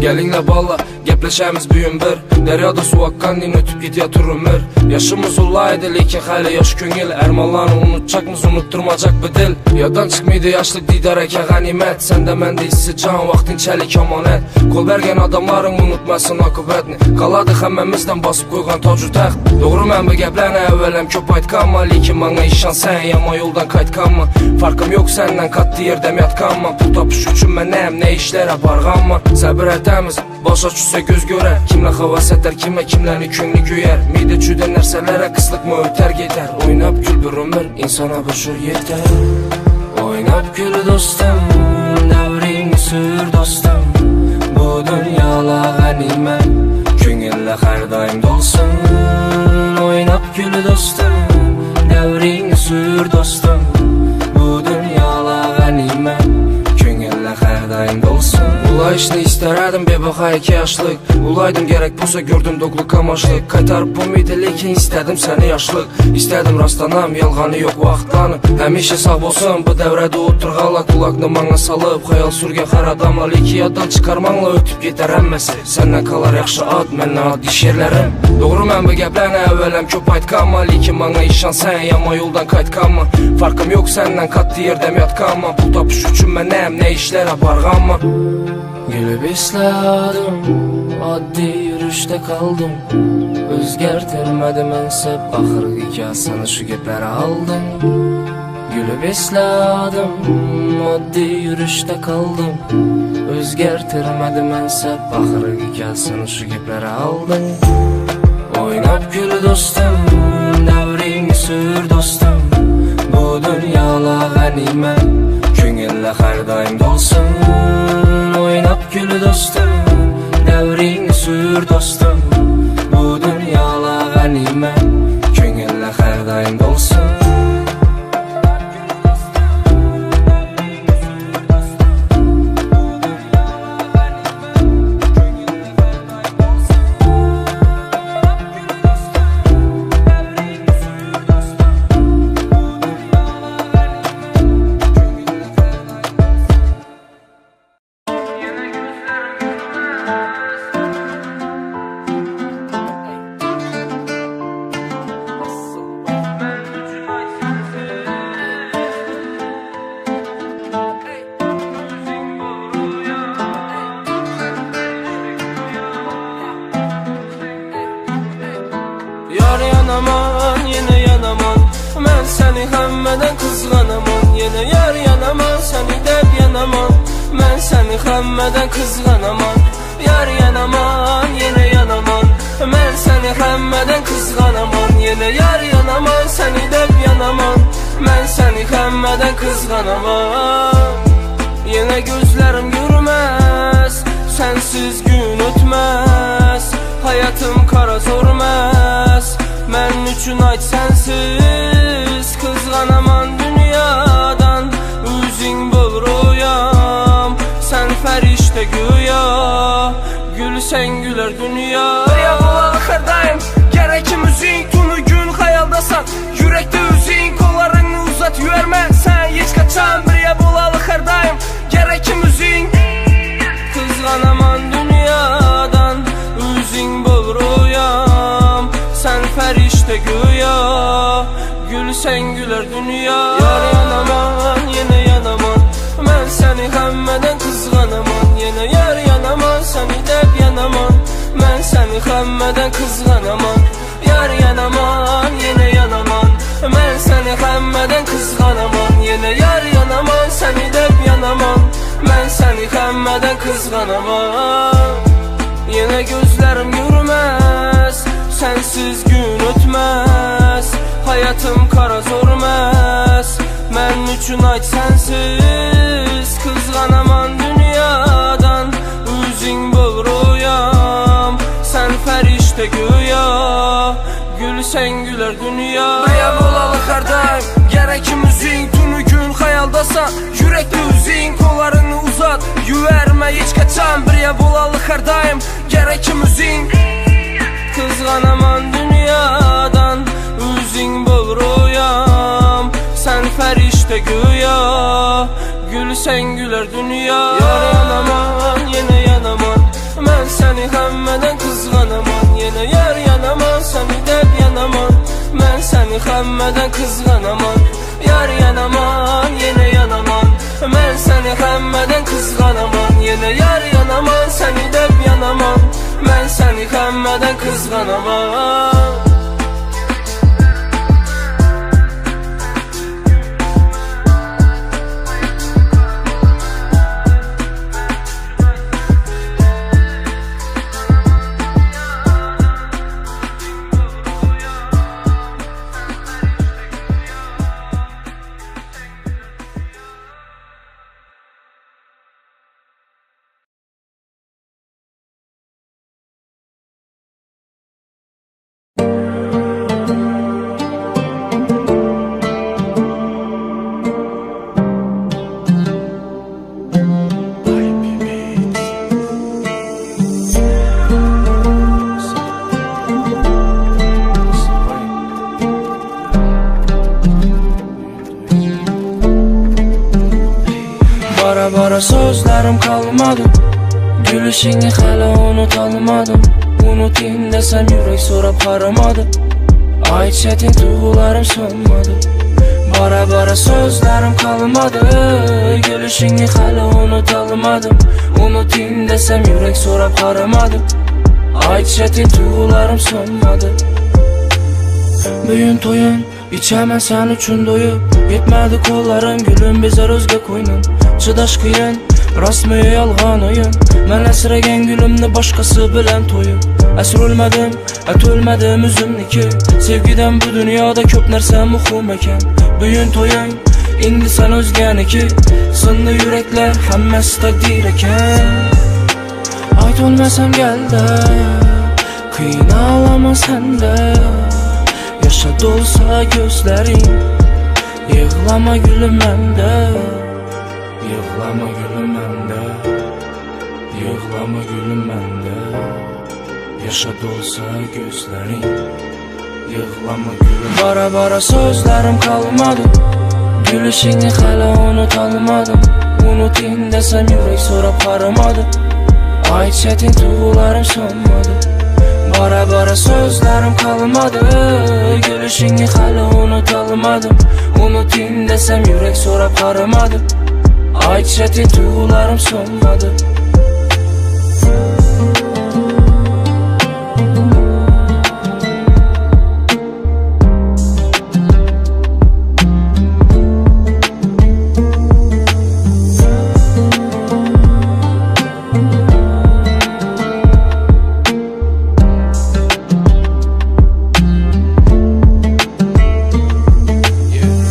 Gelinle balla gepleşemiz büyün bir Deryada su akkan din ötüp git yatır ömür Yaşımız olaydı lekin hayli yaş köngil Ermanlarını unutacakmız unutturmacak bir dil Yadan çıkmaydı yaşlık didareke ganimet Sende mende hissi can vaktin çelik amanet Kol bergen adamların unutmasın akıbetini Kaladık hemmemizden basıp koygan tacu taxt Doğru mən bu geplerine evvelem köp aytkanma Lekin bana işan sen yama yoldan kaytkanma Farkım yok senden katlı yerdem yatkanma Pul tapış üçün ben neyim ne işlere barganma Sabır etemiz başa düşse göz görer Kimle havas eder kimlerini könlü güyer Mide çüden nerselere kıslık mı öter gider Oynap gül bir ömür insana boşur yeter Oynap gül dostum devrini sür dostum Bu dünyala ganimet Köngülle her daim dolsun Oynap gül dostum devrini sür dostum Bu dünyala ganimet Köngülle her daim dolsun Ulayışını isterdim bir baka 2 yaşlık Ulaydım gerek bulsa gördüm dokluk amaçlık Kaytarıp bu miydi lekin istedim seni yaşlık İstedim rastlanam yalğanı yok vaxtlanım Həmişə sağ olsun bu devrede oturğala Kulaqını bana salıp hayal sürgen her adamla Leki yaddan çıkarmanla ötüp gider emmesi Senden kalar yaxşı ad mənlə ad iş yerlerim Doğru mən bu geplerine evvelem köp aytkanma Lekin bana işan sen yama yoldan kaytkanma Farkım yok senden katlı yerdem yatkanma Pul tapış üçün ben neyim ne işlere barganma Gülü besledim, addi yürüşte kaldım Özgertirmedim ensep, ahır hikayesini şu geplere aldım Gülü besledim, addi yürüşte kaldım Özgertirmedim ensep, ahır hikayesini şu geplere aldım Oynap gül dostum, devrini sür dostum Bu dünyala ganimet, köngülle her daim dolsun Oynap gül dostum, devrini sür dostum Bu dünyala ganimet, köngülle her daim dolsun Yar yanaman, yine yanaman Ben seni hemmeden kızganaman Yine yar yanaman, seni dep yanaman Ben seni hemmeden kızganaman Yar yanaman, yine yanaman Ben seni hemmeden kızganaman Yine yar yanaman, seni dep yanaman Ben seni hemmeden kızganaman Yine gözlerim görmez Sensiz gün ötmez Hayatım kara zormez Men üçün ayt sensiz Kızganaman dünyadan Üzün bol rüyam Sen ferişte güya Gülsen güler dünya Ya bu ahırdayım Gerekim üzün tunu gün hayaldasan Yürekte üzün kollarını uzat Yüerme sen hiç kaçan bir ya bu ahırdayım Gerekim üzün Kızganaman dünyadan Üzün bol rüyam Sen ferişte güya Gülsen güler dünya Yar yanaman yine yanaman Ben seni hemmeden kızganaman Yine yar yanaman seni dep yanaman Ben seni hemmeden kızganaman Yar yanaman yine yanaman Ben seni hemmeden kızganaman Yine yar yanaman seni dep yanaman Ben seni hemmeden kızganaman Yine gözlerim görmez Sensiz gün ötmez Hayatım kara zormez Men üçün ayt sensiz Kızganaman dünyadan Üzün bol rüyam Sen ferişte güya Gülsen güler dünya Ya bolalı kardayım Gerekim üzün tunu gün hayaldasan sana yürekli üzün, kollarını uzat, yüverme hiç kaçan, birye bolalı her daim gerek müziğin. Kızganaman dünyadan, üzün bol rüyam, sen ferişte güya, gülsen güler dünya. Yar yanaman, yine yanaman, ben seni hemmeden kızganaman. Yine yar yanaman, seni dep yanaman, ben seni hemmeden kızganaman. Yar yanaman, yine yanaman, ben seni hemmeden kızganaman. Yine yar yanaman, seni dep yanaman, ben seni hemmeden kızganaman. Bara sözlerim kalmadı, gülüşünü hala unutalmadım. Unutayım desem yürek sorap aramadı, ay çetin duygularım sönmadı. Bara sözlerim kalmadı, gülüşünü hala unutalmadım. Unutayım desem yürek sorap aramadı, ay çetin duygularım sönmadı. Büyün toyun, içemem sen üçün doyup, yetmedi kollarım gülüm bizler özge koynun. Çıdaş kıyın, rasmi yalgan oyun, ben esregen gülümni başkası bilen toyup. Esir ölmedim, et ölmedim üzümniki, sevgiden bu dünyada köp nerse muhum eken. Büyün toyun, indi sen özgeniki, sınlı yürekler hemmesi takdir eken. Ait olmasam gel de, kıyın ağlama sen de, yaşa dolsa gözlerin, yığlama gülüm mende. Yığlama gülüm mende, yığlama gülüm mende, yaşa dolsa gözlerin, yığlama gülüm. Bara sözlerim kalmadı, gülüşünü hala unutalmadım. Unutayım desem yürek sorap aramadı, ay çetin duygularım sönmadı. Bara sözlerim kalmadı, gülüşünü hala unutalmadım. Unutayım desem yürek sorap aramadı, ay çetin duygularım sönmadı.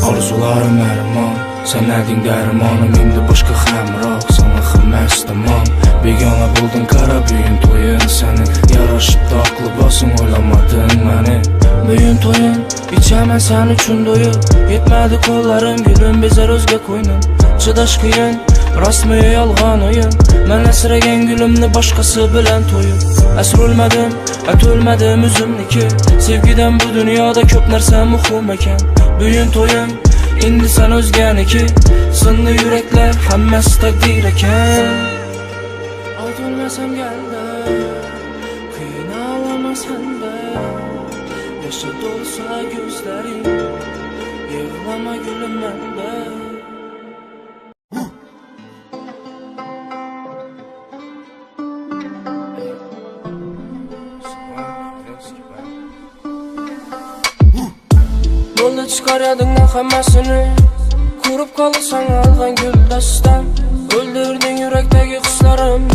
Arzularım erman, sen nedin dermanım, indi başka hemrah, sana hımmes tamam. Begana buldun kara büyün toyun senin, yaraşıp da aklı basın oylamadın beni. Büyün toyun, içemem sen üçün doyup, yetmedi kollarım gülüm bizler özge koynun. Çıdaş kıyın, rasmi yalgan oyun, ben esregen gülümni başkası bilen toyup. Esir ölmedim, et ölmedim üzümniki, sevgiden bu dünyada köp nerse muhum eken. Büyün toyun, indi sen özgeniki, sınlı yürekler hemmesi takdir eken. Ait olmasam gel de, kıyın ağlama sen de, yaşa dolsa gözlerin, yığlama gülüm mende. Yolda çıkar yadından hemmesini, kurup kalırsan algan gül dastan. Öldürdün yürekteki kuşlarımı,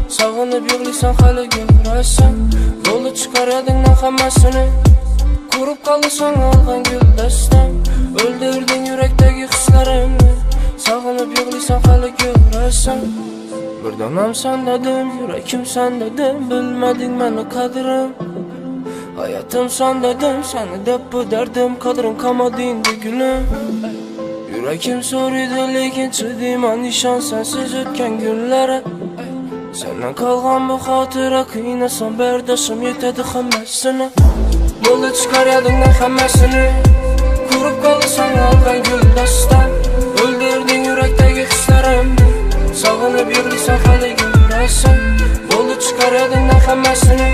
sağınıp yığlıysan hala görürsen. Yolda çıkar yadından hemmesini, kurup kalırsan algan gül dastan. Öldürdün yürekteki kuşlarımı, sağınıp yığlıysan hala görürsen. Bir dönem sen dedim, yürekim sen dedim, bilmedin beni kadrim. Hayatım sen dedim, seni dep bu derdim, kadrin kalmadı indi gülüm. Yürekim soruydu lekin çıdıyma nişan sensiz ötken günlere. Senden kalgan bu hatıra kıynasan berdaşım yetedi hammesine. Buldu çıkar yadından hammesini. Kurup kalırsan algan gül dastan. Öldürdün yürekteki hislerimni. Sağınıp yürüysen hali göresen. Buldu çıkar yadından hammesini.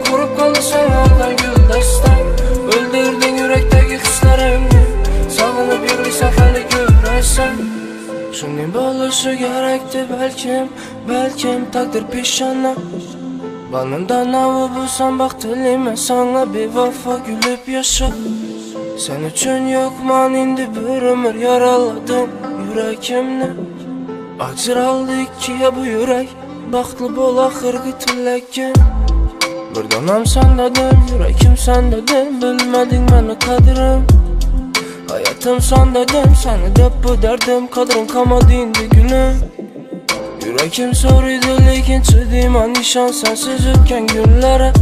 Kurup kalırsan algan gül dastan. Öldürdün yürekteki hislerimni. Sağınıp yürüysen hali göresen. Şunun buluşu gerekti belkim takdir pişana. Banımdan avı bulsan bak dilime sana bir vafa gülüp yaşa. Sen üçün yokman indi bir ömür yaraladım yürekimni. Acır aldı ikiye bu yürek, baktlı bol ahırgı tülekken. Bir dönem sen dedin, yürekim sen dedin, bilmedin beni kadrim. Hayatım sen dedim, seni de bu derdim, kadrin kalmadı indi gülüm. Yürekim soruydu lekin çıdıyma nişan sensiz ötken günlere.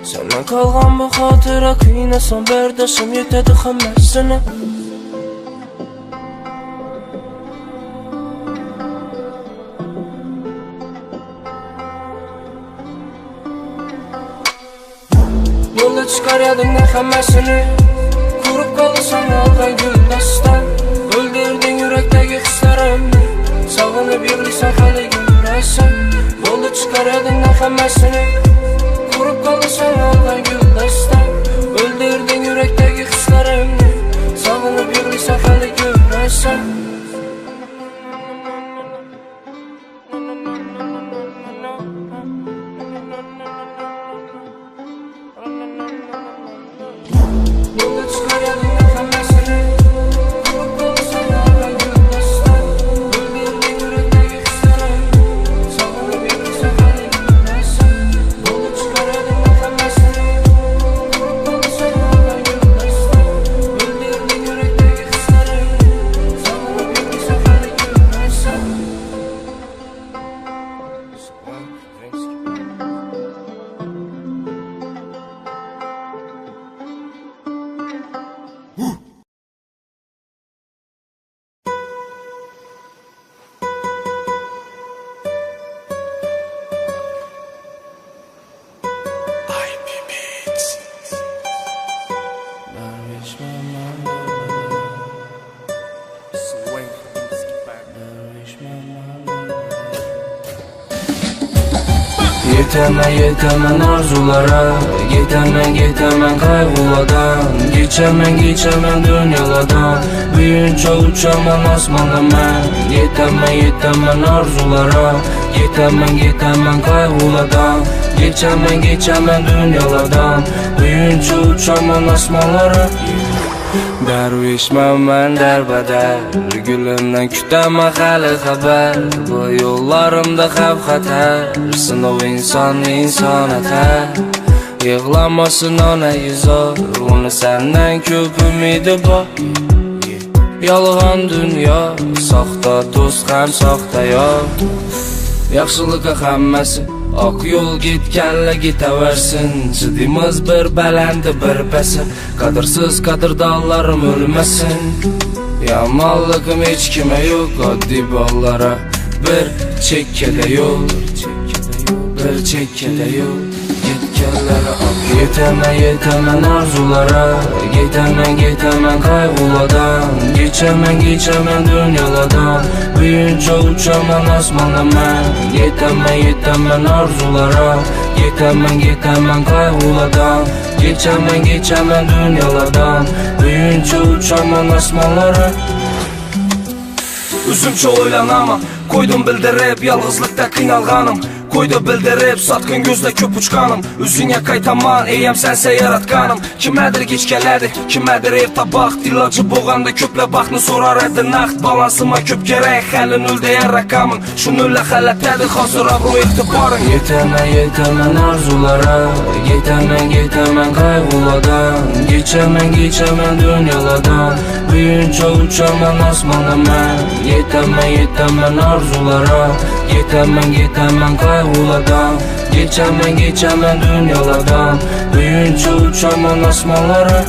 Senden kalgan bu hatıra kıynasan berdaşım yetedi hammesine. Yolda çıkar yadından hammesini. Kurup kalırsan algan gül dastan. Öldürdün yürekteki hislerimni. Sağınıp yürüysen hali göresen. Yolda çıkar yadından hammesini. Kurup kalırsan algan gül dastan. Öldürdün yürekteki hislerimni. Sağınıp yürüysen hali göresen. Yolda çıkar yadından hammesini. Kurup kalırsan algan gül dastan. Öldürdün yürekteki hislerimni. Sağınıp yürüysen hali göresen. Yolda çıkar yadından hammesini. Kurup kalırsan algan gül dastan. Öldürdün yürekteki hislerimni. Sağınıp yürüysen hali göresen. Yetemen arzulara. Yetemen kaygılardan. Geçemen dünyalardan. Büyünce uçaman asmanda ben. Yetemen arzulara. Yetemen kaygılardan. Geçemen dünyalardan. Büyünce uçaman asmanlara. Dervişmem ben derbeder. Gülümden kütemem hali haber. Bu yollarımda hep hater. Sınav insan eter. Yığlamasın ona yüzü. Onu senden köp ümidi var. Yalğan dünya. Saxta dost hem saxta yar. Yaxşılıqa hamması ak yol gitkenle giteversin. Çıdımız bir belendi bir besi. Kadırsız kadırdallarım ölmesin. Yamanlığım hiç kime yok. Addi ballara bir çekkede yol. Bir çekkede yol. Gitkenlere ak. Yetemen arzulara. Yetemen kaygılardan. Geçemen dünyalardan. Büyünce uçaman asmanda ben. Yetemen arzulara. Yetemen kaygılardan. Geçemen dünyalardan. Büyünce uçaman asmanlara. Üzümçe oylanamam. Koydum bildirip yalğızlıkta kıynalğanım. Koydu bildirip satqın gözdə köp uçqanım. Üzünə qaytaman eyəm sənsə yaratqanım. Kimədir geçkələdi, kimədir ev tabaq. Dilacı boğanda köplə baxını sorar ədi naxt. Balansıma köp gərək, xəlin öldəyən rəqamın. Şununla xələtədi, xasır abru ixtibarın. Yetemen arzulara. Yetemen kaygılardan. Geçemen dünyalardan. Büyünce uçaman asmanda mən. Yetemen arzulara. Yetemen kaygılardan. Geçemen dünyalardan. Büyünce uçaman asmanlara.